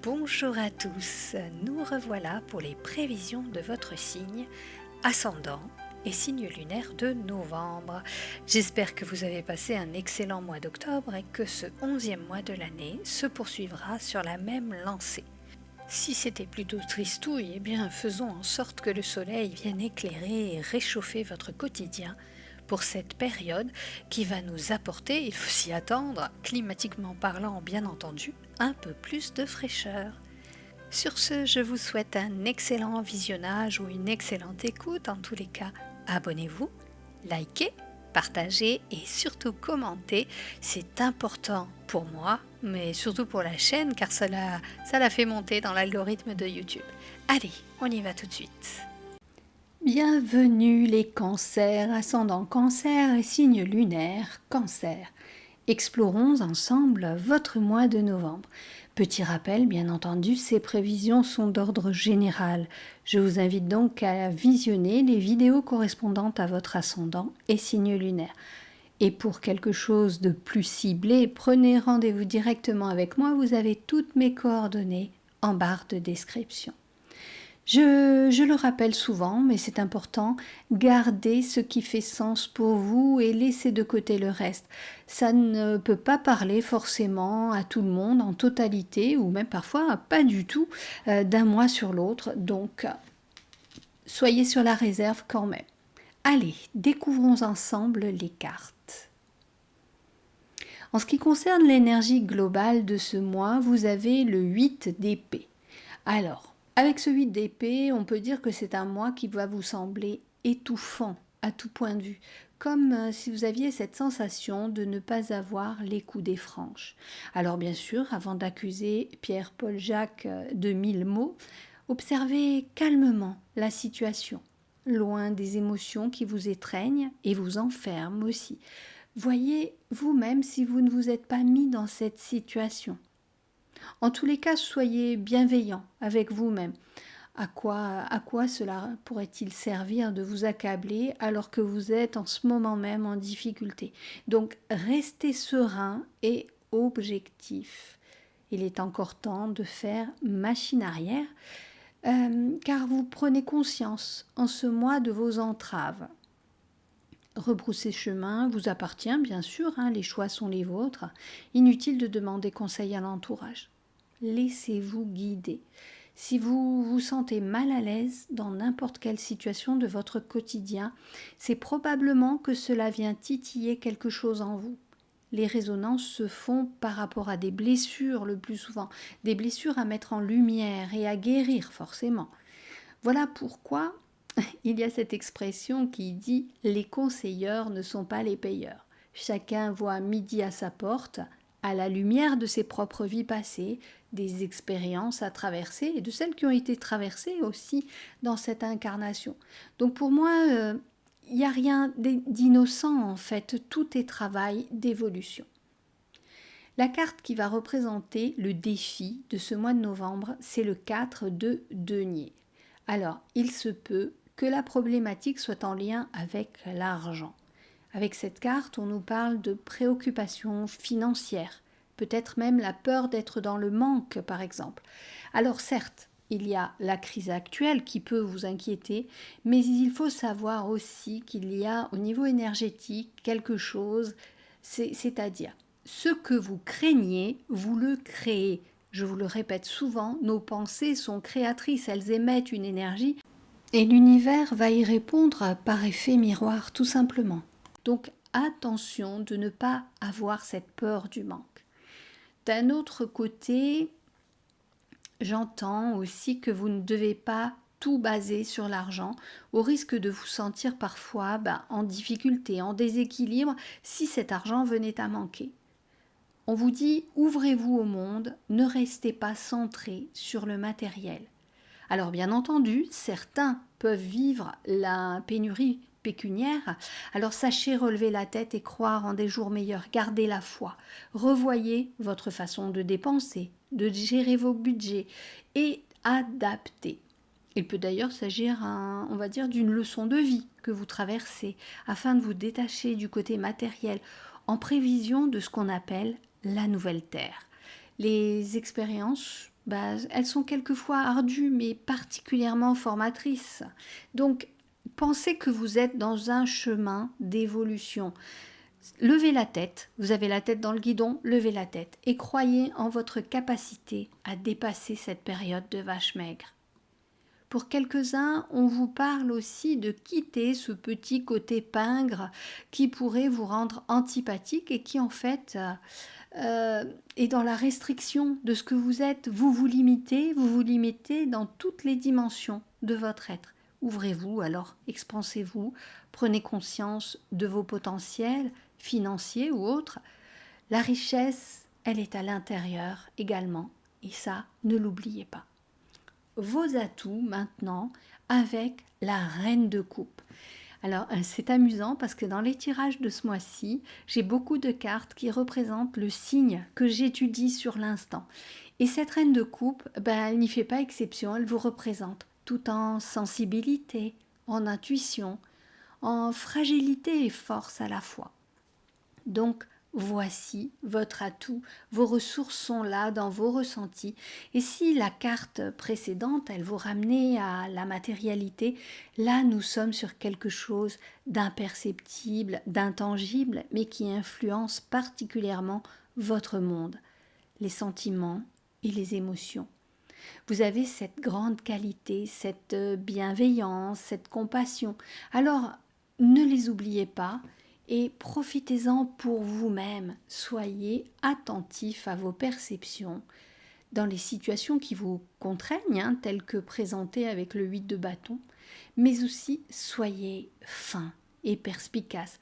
Bonjour à tous, nous revoilà pour les prévisions de votre signe, ascendant et signe lunaire de novembre. J'espère que vous avez passé un excellent mois d'octobre et que ce 11e mois de l'année se poursuivra sur la même lancée. Si c'était plutôt tristouille, eh bien faisons en sorte que le soleil vienne éclairer et réchauffer votre quotidien pour cette période qui va nous apporter, il faut s'y attendre, climatiquement parlant bien entendu, un peu plus de fraîcheur. Sur ce, je vous souhaite un excellent visionnage ou une excellente écoute. En tous les cas, abonnez-vous, likez, partagez et surtout commentez. C'est important pour moi, mais surtout pour la chaîne car ça la fait monter dans l'algorithme de YouTube. Allez, on y va tout de suite. Bienvenue les cancers, ascendant cancer et signe lunaire cancer. Explorons ensemble votre mois de novembre. Petit rappel, bien entendu, ces prévisions sont d'ordre général. Je vous invite donc à visionner les vidéos correspondantes à votre ascendant et signe lunaire. Et pour quelque chose de plus ciblé, prenez rendez-vous directement avec moi, vous avez toutes mes coordonnées en barre de description. Je le rappelle souvent, mais c'est important, gardez ce qui fait sens pour vous et laissez de côté le reste. Ça ne peut pas parler forcément à tout le monde en totalité, ou même parfois pas du tout, d'un mois sur l'autre. Donc, soyez sur la réserve quand même. Allez, découvrons ensemble les cartes. En ce qui concerne l'énergie globale de ce mois, vous avez le 8 d'épée. Alors, avec ce 8 d'épée, on peut dire que c'est un mois qui va vous sembler étouffant à tout point de vue, comme si vous aviez cette sensation de ne pas avoir les coudées franches. Alors bien sûr, avant d'accuser Pierre-Paul Jacques de 1000 mots, observez calmement la situation, loin des émotions qui vous étreignent et vous enferment aussi. Voyez vous-même si vous ne vous êtes pas mis dans cette situation. En tous les cas, soyez bienveillant avec vous-même. À quoi cela pourrait-il servir de vous accabler alors que vous êtes en ce moment même en difficulté? Donc, restez serein et objectif. Il est encore temps de faire machine arrière, car vous prenez conscience en ce mois de vos entraves. Rebrousser chemin vous appartient, bien sûr, les choix sont les vôtres. Inutile de demander conseil à l'entourage. Laissez-vous guider. Si vous vous sentez mal à l'aise dans n'importe quelle situation de votre quotidien, c'est probablement que cela vient titiller quelque chose en vous. Les résonances se font par rapport à des blessures le plus souvent, des blessures à mettre en lumière et à guérir forcément. Voilà pourquoi il y a cette expression qui dit « les conseilleurs ne sont pas les payeurs ». Chacun voit midi à sa porte, à la lumière de ses propres vies passées, des expériences à traverser et de celles qui ont été traversées aussi dans cette incarnation. Donc pour moi, il n'y a rien d'innocent en fait, tout est travail d'évolution. La carte qui va représenter le défi de ce mois de novembre, c'est le 4 de denier. Alors, il se peut que la problématique soit en lien avec l'argent. Avec cette carte, on nous parle de préoccupations financières, peut-être même la peur d'être dans le manque, par exemple. Alors certes, il y a la crise actuelle qui peut vous inquiéter, mais il faut savoir aussi qu'il y a au niveau énergétique quelque chose, c'est-à-dire ce que vous craignez, vous le créez. Je vous le répète souvent, nos pensées sont créatrices, elles émettent une énergie et l'univers va y répondre par effet miroir tout simplement. Donc attention de ne pas avoir cette peur du manque. D'un autre côté, j'entends aussi que vous ne devez pas tout baser sur l'argent, au risque de vous sentir parfois en difficulté, en déséquilibre, si cet argent venait à manquer. On vous dit, ouvrez-vous au monde, ne restez pas centré sur le matériel. Alors bien entendu, certains peuvent vivre la pénurie pécuniaire, alors sachez relever la tête et croire en des jours meilleurs, gardez la foi, revoyez votre façon de dépenser, de gérer vos budgets et adaptez. Il peut d'ailleurs s'agir, on va dire, d'une leçon de vie que vous traversez afin de vous détacher du côté matériel en prévision de ce qu'on appelle la nouvelle terre. Les expériences elles sont quelquefois ardues, mais particulièrement formatrices. Donc, pensez que vous êtes dans un chemin d'évolution. Levez la tête, vous avez la tête dans le guidon, levez la tête et croyez en votre capacité à dépasser cette période de vache maigre. Pour quelques-uns, on vous parle aussi de quitter ce petit côté pingre qui pourrait vous rendre antipathique et qui en fait est dans la restriction de ce que vous êtes. Vous vous limitez dans toutes les dimensions de votre être. Ouvrez-vous alors, expansez-vous, prenez conscience de vos potentiels financiers ou autres. La richesse, elle est à l'intérieur également et ça, ne l'oubliez pas. Vos atouts maintenant avec la reine de coupe. Alors c'est amusant parce que dans les tirages de ce mois-ci, j'ai beaucoup de cartes qui représentent le signe que j'étudie sur l'instant. Et cette reine de coupe, elle n'y fait pas exception, elle vous représente tout en sensibilité, en intuition, en fragilité et force à la fois. Donc, voici votre atout, vos ressources sont là dans vos ressentis. Et si la carte précédente, elle vous ramenait à la matérialité, là nous sommes sur quelque chose d'imperceptible, d'intangible, mais qui influence particulièrement votre monde, les sentiments et les émotions. Vous avez cette grande qualité, cette bienveillance, cette compassion. Alors, ne les oubliez pas et profitez-en pour vous-même. Soyez attentif à vos perceptions dans les situations qui vous contraignent, telles que présentées avec le 8 de bâton, mais aussi soyez fin et perspicace.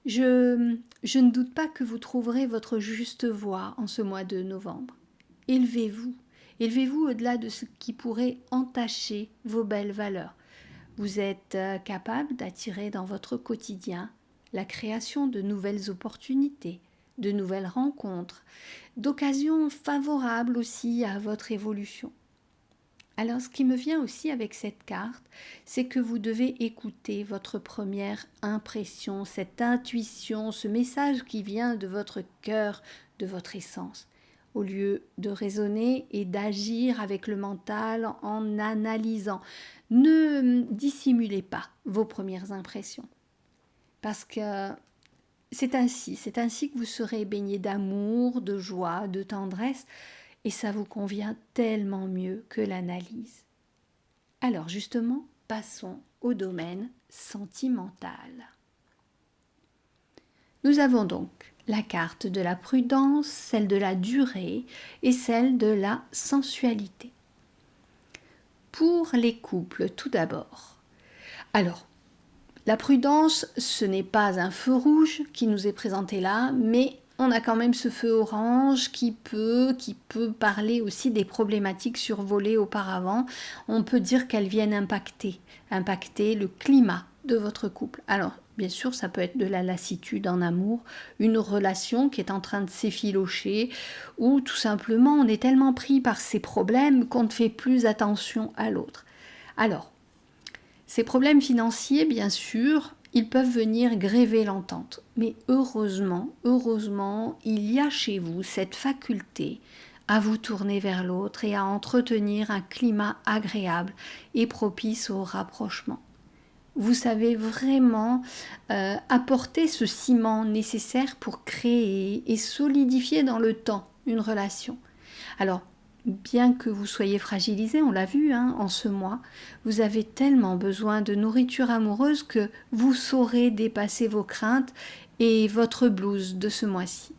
Je ne doute pas que vous trouverez votre juste voie en ce mois de novembre. Élevez-vous. Élevez-vous au-delà de ce qui pourrait entacher vos belles valeurs. Vous êtes capable d'attirer dans votre quotidien la création de nouvelles opportunités, de nouvelles rencontres, d'occasions favorables aussi à votre évolution. Alors ce qui me vient aussi avec cette carte, c'est que vous devez écouter votre première impression, cette intuition, ce message qui vient de votre cœur, de votre essence. Au lieu de raisonner et d'agir avec le mental en analysant. Ne dissimulez pas vos premières impressions. Parce que c'est ainsi que vous serez baigné d'amour, de joie, de tendresse, et ça vous convient tellement mieux que l'analyse. Alors justement, passons au domaine sentimental. Nous avons donc la carte de la prudence, celle de la durée et celle de la sensualité. Pour les couples, tout d'abord. Alors, la prudence, ce n'est pas un feu rouge qui nous est présenté là, mais on a quand même ce feu orange qui peut parler aussi des problématiques survolées auparavant. On peut dire qu'elles viennent impacter le climat de votre couple. Alors, bien sûr, ça peut être de la lassitude en amour, une relation qui est en train de s'effilocher, ou tout simplement on est tellement pris par ces problèmes qu'on ne fait plus attention à l'autre. Alors, ces problèmes financiers, bien sûr, ils peuvent venir gréver l'entente. Mais heureusement, il y a chez vous cette faculté à vous tourner vers l'autre et à entretenir un climat agréable et propice au rapprochement. Vous savez vraiment apporter ce ciment nécessaire pour créer et solidifier dans le temps une relation. Alors, bien que vous soyez fragilisé, on l'a vu en ce mois, vous avez tellement besoin de nourriture amoureuse que vous saurez dépasser vos craintes et votre blues de ce mois-ci.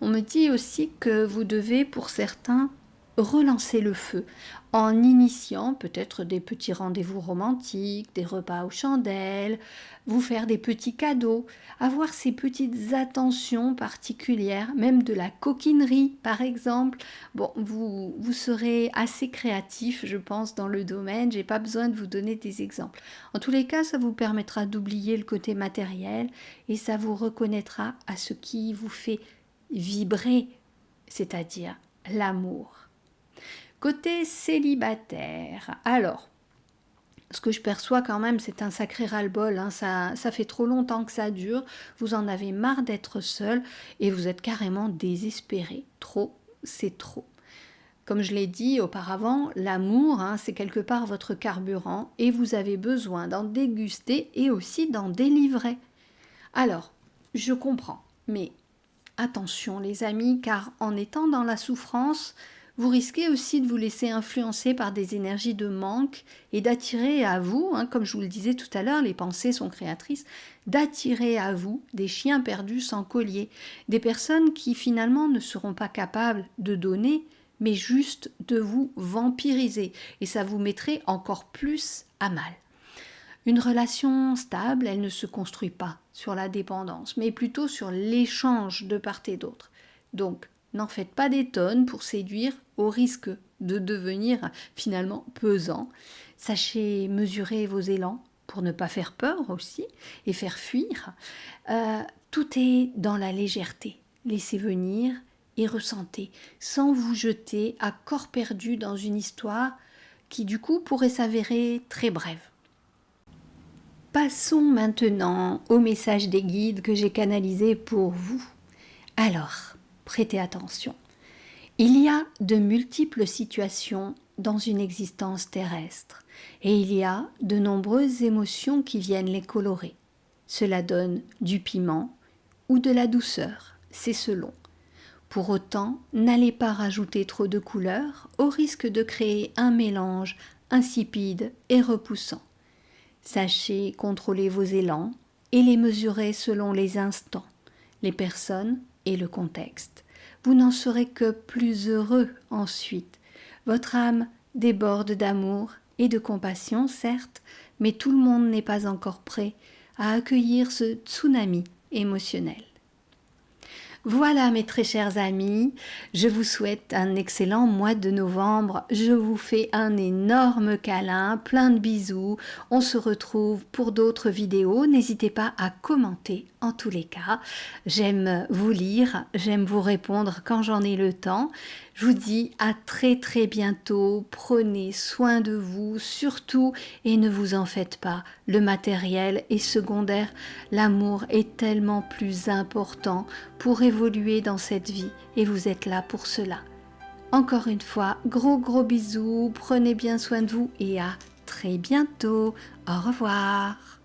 On me dit aussi que vous devez, pour certains, relancer le feu en initiant peut-être des petits rendez-vous romantiques, des repas aux chandelles, vous faire des petits cadeaux, avoir ces petites attentions particulières, même de la coquinerie par exemple. Bon, vous serez assez créatif, je pense, dans le domaine, j'ai pas besoin de vous donner des exemples. En tous les cas, ça vous permettra d'oublier le côté matériel et ça vous reconnaîtra à ce qui vous fait vibrer, c'est-à-dire l'amour. Côté célibataire, alors, ce que je perçois quand même, c'est un sacré ras-le-bol, ça fait trop longtemps que ça dure, vous en avez marre d'être seul et vous êtes carrément désespéré. Trop, c'est trop. Comme je l'ai dit auparavant, l'amour, c'est quelque part votre carburant et vous avez besoin d'en déguster et aussi d'en délivrer. Alors, je comprends, mais attention les amis, car en étant dans la souffrance, vous risquez aussi de vous laisser influencer par des énergies de manque et d'attirer à vous, comme je vous le disais tout à l'heure, les pensées sont créatrices, d'attirer à vous des chiens perdus sans collier, des personnes qui finalement ne seront pas capables de donner, mais juste de vous vampiriser, et ça vous mettrait encore plus à mal. Une relation stable, elle ne se construit pas sur la dépendance, mais plutôt sur l'échange de part et d'autre. Donc, n'en faites pas des tonnes pour séduire au risque de devenir finalement pesant. Sachez mesurer vos élans pour ne pas faire peur aussi et faire fuir. Tout est dans la légèreté. Laissez venir et ressentez, sans vous jeter à corps perdu dans une histoire qui du coup pourrait s'avérer très brève. Passons maintenant au message des guides que j'ai canalisé pour vous. Alors, prêtez attention. Il y a de multiples situations dans une existence terrestre et il y a de nombreuses émotions qui viennent les colorer. Cela donne du piment ou de la douceur, c'est selon. Pour autant, n'allez pas rajouter trop de couleurs au risque de créer un mélange insipide et repoussant. Sachez contrôler vos élans et les mesurer selon les instants, les personnes et le contexte. Vous n'en serez que plus heureux ensuite. Votre âme déborde d'amour et de compassion, certes, mais tout le monde n'est pas encore prêt à accueillir ce tsunami émotionnel. Voilà mes très chers amis, je vous souhaite un excellent mois de novembre, je vous fais un énorme câlin, plein de bisous, on se retrouve pour d'autres vidéos, n'hésitez pas à commenter en tous les cas, j'aime vous lire, j'aime vous répondre quand j'en ai le temps, je vous dis à très très bientôt, prenez soin de vous surtout et ne vous en faites pas, le matériel est secondaire, l'amour est tellement plus important pour évoluer dans cette vie et vous êtes là pour cela. Encore une fois, gros bisous, prenez bien soin de vous et à très bientôt, au revoir.